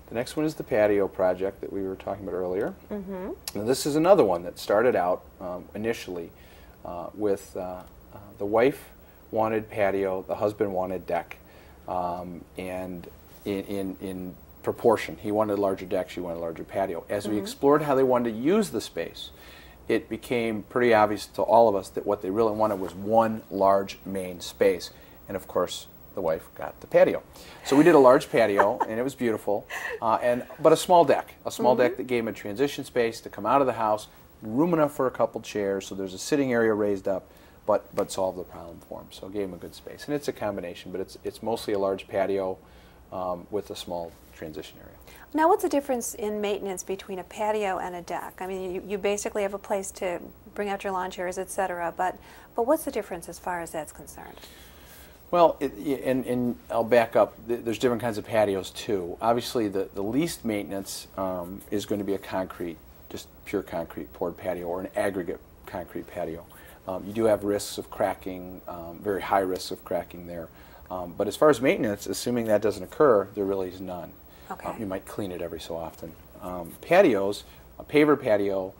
The next one is the patio project that we were talking about earlier. Mm-hmm. Now this is another one that started out initially with the wife wanted patio, the husband wanted deck, and in proportion. He wanted a larger deck, she wanted a larger patio. As we explored how they wanted to use the space, it became pretty obvious to all of us that what they really wanted was one large main space. And of course, the wife got the patio. So we did a large patio, and it was beautiful, but a small deck. A small deck that gave them a transition space to come out of the house, room enough for a couple chairs, so there's a sitting area raised up, but solved the problem for them. So it gave them a good space. And it's a combination, but it's mostly a large patio with a small transition area. Now, what's the difference in maintenance between a patio and a deck? I mean, you basically have a place to bring out your lawn chairs, etc., but what's the difference as far as that's concerned? Well, and I'll back up. There's different kinds of patios too. Obviously, the least maintenance is going to be a concrete, just pure concrete poured patio or an aggregate concrete patio. You do have risks of cracking, very high risks of cracking there. But as far as maintenance, assuming that doesn't occur, there really is none. Okay. You might clean it every so often. Patios, a paver patio,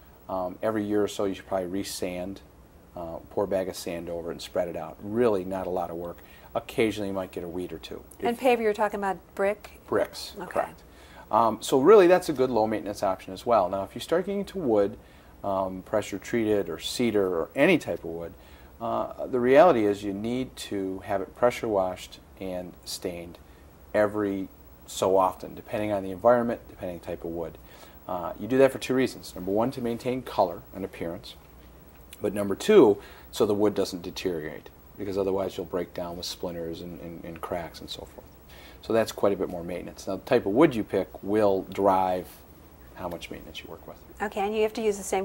every year or so you should probably re-sand, pour a bag of sand over it and spread it out. Really not a lot of work. Occasionally you might get a weed or two. And paver, you're talking about brick? Bricks, okay. Correct. So really that's a good low maintenance option as well. Now if you start getting to wood, pressure treated or cedar or any type of wood, the reality is you need to have it pressure washed and stained every so often, depending on the environment, depending on the type of wood. You do that for two reasons. Number one, to maintain color and appearance. But number two, so the wood doesn't deteriorate, because otherwise you'll break down with splinters and cracks and so forth. So that's quite a bit more maintenance. Now the type of wood you pick will drive how much maintenance you work with. Okay, and you have to use the same